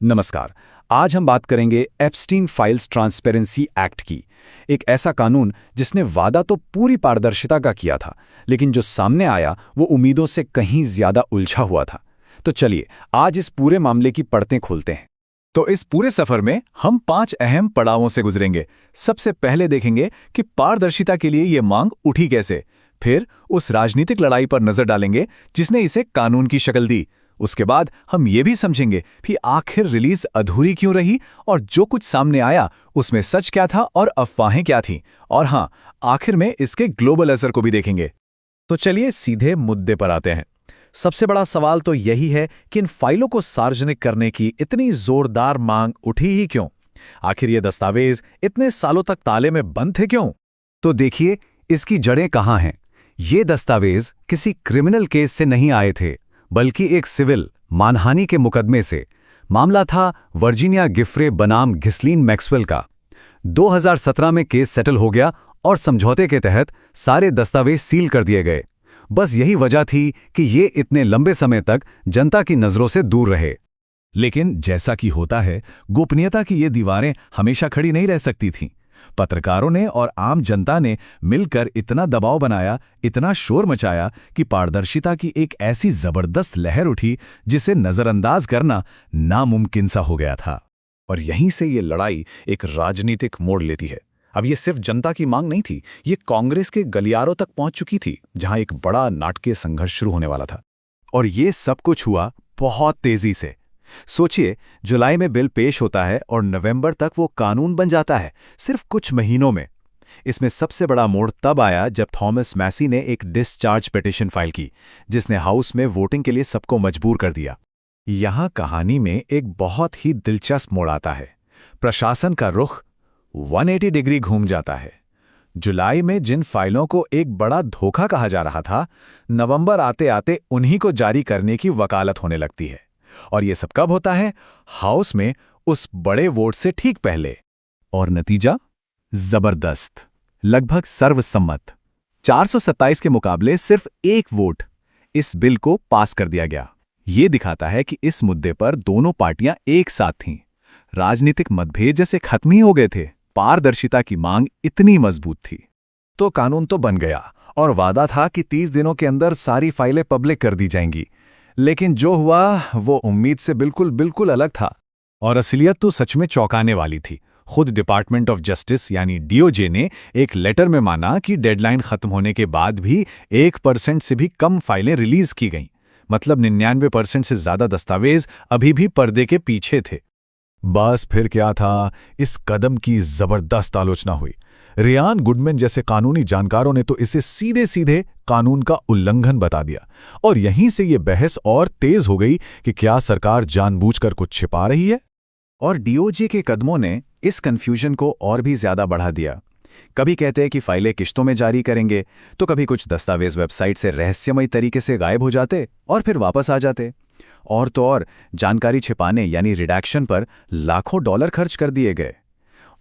नमस्कार। आज हम बात करेंगे एप्स्टीन फाइल्स ट्रांसपेरेंसी एक्ट की। एक ऐसा कानून जिसने वादा तो पूरी पारदर्शिता का किया था, लेकिन जो सामने आया वो उम्मीदों से कहीं ज्यादा उलझा हुआ था। तो चलिए आज इस पूरे मामले की परतें खोलते हैं। तो इस पूरे सफर में हम 5 अहम पड़ावों से गुजरेंगे। सबसे पहले देखेंगे कि पारदर्शिता के लिए ये मांग उठी कैसे। फिर उस राजनीतिक लड़ाई पर नजर डालेंगे जिसने इसे कानून की शक्ल दी। उसके बाद हम ये भी समझेंगे कि आखिर रिलीज अधूरी क्यों रही और जो कुछ सामने आया उसमें सच क्या था और अफवाहें क्या थीं। और हाँ, आखिर में इसके ग्लोबल असर को भी देखेंगे। तो चलिए सीधे मुद्दे पर आते हैं। सबसे बड़ा सवाल तो यही है कि इन फाइलों को सार्वजनिक करने की इतनी जोरदार मांग उठी ही क्यों? आखिर ये दस्तावेज इतने सालों तक ताले में बंद थे क्यों? तो देखिए, इसकी जड़ें कहाँ हैं। ये दस्तावेज किसी क्रिमिनल केस से नहीं आए थे, बल्कि एक सिविल मानहानि के मुकदमे से। मामला था वर्जीनिया गिफ्रे बनाम घिस्लीन मैक्सवेल का। 2017 में केस सेटल हो गया और समझौते के तहत सारे दस्तावेज सील कर दिए गए। बस यही वजह थी कि ये इतने लंबे समय तक जनता की नजरों से दूर रहे। लेकिन जैसा कि होता है, गोपनीयता की ये दीवारें हमेशा खड़ी नहीं रह सकती थीं। पत्रकारों ने और आम जनता ने मिलकर इतना दबाव बनाया, इतना शोर मचाया कि पारदर्शिता की एक ऐसी जबरदस्त लहर उठी जिसे नजरअंदाज करना नामुमकिन सा हो गया था। और यहीं से ये लड़ाई एक राजनीतिक मोड़ लेती है। अब ये सिर्फ जनता की मांग नहीं थी, ये कांग्रेस के गलियारों तक पहुंच चुकी थी, जहां एक बड़ा नाटकीय संघर्ष शुरू होने वाला था। और ये सब कुछ हुआ बहुत तेजी से। सोचिए, जुलाई में बिल पेश होता है और नवंबर तक वो कानून बन जाता है, सिर्फ कुछ महीनों में। इसमें सबसे बड़ा मोड़ तब आया जब थॉमस मैसी ने एक डिसचार्ज पिटीशन फाइल की, जिसने हाउस में वोटिंग के लिए सबको मजबूर कर दिया। यहां कहानी में एक बहुत ही दिलचस्प मोड़ आता है। प्रशासन का रुख 180 डिग्री घूम जाता है। जुलाई में जिन फाइलों को एक बड़ा धोखा कहा जा रहा था, नवंबर आते आते उन्हीं को जारी करने की वकालत होने लगती है। और ये सब कब होता है? हाउस में उस बड़े वोट से ठीक पहले। और नतीजा जबरदस्त, लगभग सर्वसम्मत। 427 के मुकाबले सिर्फ एक वोट इस बिल को पास कर दिया गया। ये दिखाता है कि इस मुद्दे पर दोनों पार्टियां एक साथ थीं। राजनीतिक मतभेद जैसे खत्म ही हो गए थे। पारदर्शिता की मांग इतनी मजबूत थी। तो कानून तो बन गया और वादा था कि 30 दिनों के अंदर सारी फाइलें पब्लिक कर दी जाएंगी। लेकिन जो हुआ वो उम्मीद से बिल्कुल अलग था। और असलियत तो सच में चौंकाने वाली थी। खुद डिपार्टमेंट ऑफ जस्टिस यानी डीओजे ने एक लेटर में माना कि डेडलाइन खत्म होने के बाद भी 1% से भी कम फाइलें रिलीज की गईं। मतलब 99% से ज्यादा दस्तावेज अभी भी पर्दे के पीछे थे। बस फिर क्या था, इस कदम की जबरदस्त आलोचना हुई। रियान गुडमैन जैसे कानूनी जानकारों ने तो इसे सीधे सीधे कानून का उल्लंघन बता दिया। और यहीं से ये बहस और तेज हो गई कि क्या सरकार जानबूझकर कुछ छिपा रही है। और डीओजे के कदमों ने इस कंफ्यूजन को और भी ज्यादा बढ़ा दिया। कभी कहते हैं कि फाइलें किश्तों में जारी करेंगे, तो कभी कुछ दस्तावेज वेबसाइट से रहस्यमयी तरीके से गायब हो जाते और फिर वापस आ जाते। और तो और जानकारी छिपाने यानी रिडैक्शन पर लाखों डॉलर खर्च कर दिए गए।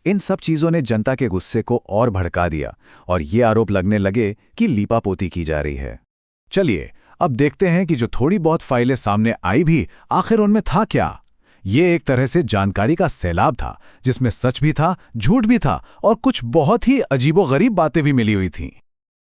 इन सब चीजों ने जनता के गुस्से को और भड़का दिया और ये आरोप लगने लगे कि लीपापोती की जा रही है। चलिए अब देखते हैं कि जो थोड़ी बहुत फाइलें सामने आई भी, आखिर उनमें था क्या। ये एक तरह से जानकारी का सैलाब था, जिसमें सच भी था, झूठ भी था और कुछ बहुत ही अजीबोगरीब बातें भी मिली हुई थीं।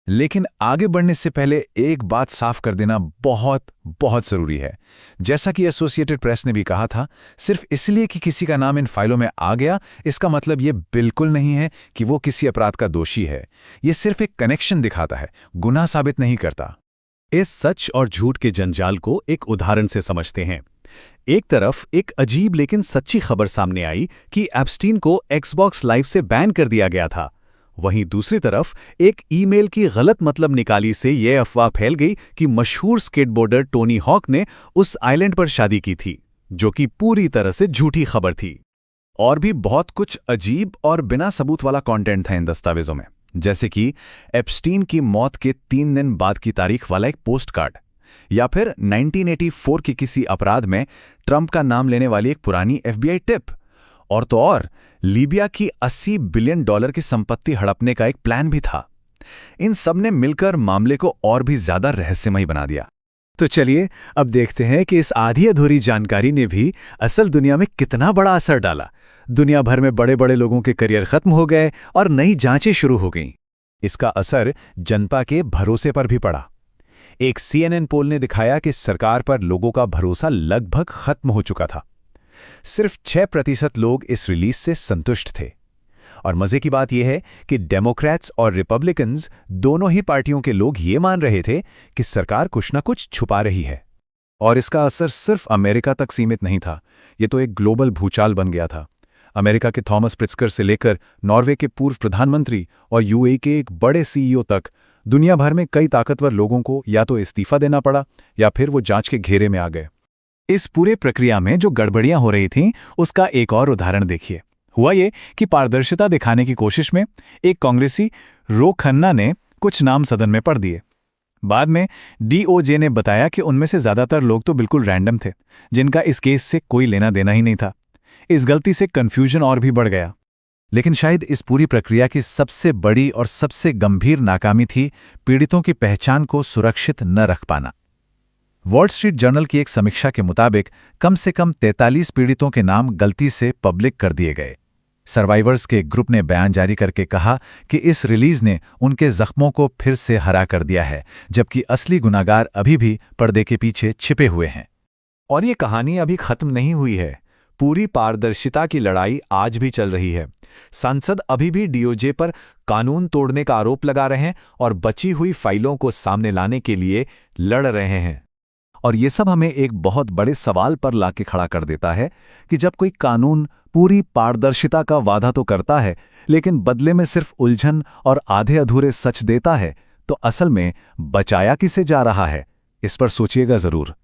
लेकिन आगे बढ़ने से पहले एक बात साफ कर देना बहुत जरूरी है। जैसा कि एसोसिएटेड प्रेस ने भी कहा था, सिर्फ इसलिए कि किसी का नाम इन फाइलों में आ गया, इसका मतलब ये बिल्कुल नहीं है कि वो किसी अपराध का दोषी है। ये सिर्फ एक कनेक्शन दिखाता है, गुनाह साबित नहीं करता। इस सच और झूठ के जंजाल को एक उदाहरण से समझते हैं। एक तरफ एक अजीब लेकिन सच्ची खबर सामने आई कि एप्स्टीन को एक्सबॉक्स लाइव से बैन कर दिया गया था। वहीं दूसरी तरफ एक ईमेल की गलत मतलब निकाली से यह अफवाह फैल गई कि मशहूर स्केटबोर्डर टोनी हॉक ने उस आइलैंड पर शादी की थी, जो कि पूरी तरह से झूठी खबर थी। और भी बहुत कुछ अजीब और बिना सबूत वाला कंटेंट था इन दस्तावेजों में, जैसे कि एप्स्टीन की मौत के 3 दिन बाद की तारीख वाला एक पोस्ट कार्ड, या फिर 1984 के किसी अपराध में ट्रंप का नाम लेने वाली एक पुरानी एफबीआई टिप। और तो और लीबिया की $80 बिलियन की संपत्ति हड़पने का एक प्लान भी था। इन सब ने मिलकर मामले को और भी ज्यादा रहस्यमयी बना दिया। तो चलिए अब देखते हैं कि इस आधी अधूरी जानकारी ने भी असल दुनिया में कितना बड़ा असर डाला। दुनिया भर में बड़े बड़े लोगों के करियर खत्म हो गए और नई जांचें शुरू हो गईं। इसका असर जनता के भरोसे पर भी पड़ा। एक CNN पोल ने दिखाया कि सरकार पर लोगों का भरोसा लगभग खत्म हो चुका था। सिर्फ 6% लोग इस रिलीज से संतुष्ट थे। और मजे की बात यह है कि डेमोक्रेट्स और रिपब्लिकन्स दोनों ही पार्टियों के लोग ये मान रहे थे कि सरकार कुछ न कुछ छुपा रही है। और इसका असर सिर्फ अमेरिका तक सीमित नहीं था, ये तो एक ग्लोबल भूचाल बन गया था। अमेरिका के थॉमस प्रिट्जकर से लेकर नॉर्वे के पूर्व प्रधानमंत्री और यूएई के एक बड़े CEO तक दुनिया भर में कई ताकतवर लोगों को या तो इस्तीफा देना पड़ा या फिर वो जांच के घेरे में आ गए। इस पूरे प्रक्रिया में जो गड़बड़ियां हो रही थीं, उसका एक और उदाहरण देखिए। हुआ ये कि पारदर्शिता दिखाने की कोशिश में एक कांग्रेसी रो खन्ना ने कुछ नाम सदन में पढ़ दिए। बाद में DOJ ने बताया कि उनमें से ज्यादातर लोग तो बिल्कुल रैंडम थे, जिनका इस केस से कोई लेना देना ही नहीं था। इस गलती से कंफ्यूजन और भी बढ़ गया। लेकिन शायद इस पूरी प्रक्रिया की सबसे बड़ी और सबसे गंभीर नाकामी थी पीड़ितों की पहचान को सुरक्षित न रख पाना। वॉल स्ट्रीट जर्नल की एक समीक्षा के मुताबिक कम से कम 43 पीड़ितों के नाम गलती से पब्लिक कर दिए गए। सर्वाइवर्स के ग्रुप ने बयान जारी करके कहा कि इस रिलीज ने उनके जख्मों को फिर से हरा कर दिया है, जबकि असली गुनाहगार अभी भी पर्दे के पीछे छिपे हुए हैं। और ये कहानी अभी खत्म नहीं हुई है। पूरी पारदर्शिता की लड़ाई आज भी चल रही है। सांसद अभी भी DOJ पर कानून तोड़ने का आरोप लगा रहे हैं और बची हुई फाइलों को सामने लाने के लिए लड़ रहे हैं। और ये सब हमें एक बहुत बड़े सवाल पर लाके खड़ा कर देता है कि जब कोई कानून पूरी पारदर्शिता का वादा तो करता है, लेकिन बदले में सिर्फ उलझन और आधे अधूरे सच देता है, तो असल में बचाया किसे जा रहा है? इस पर सोचिएगा जरूर।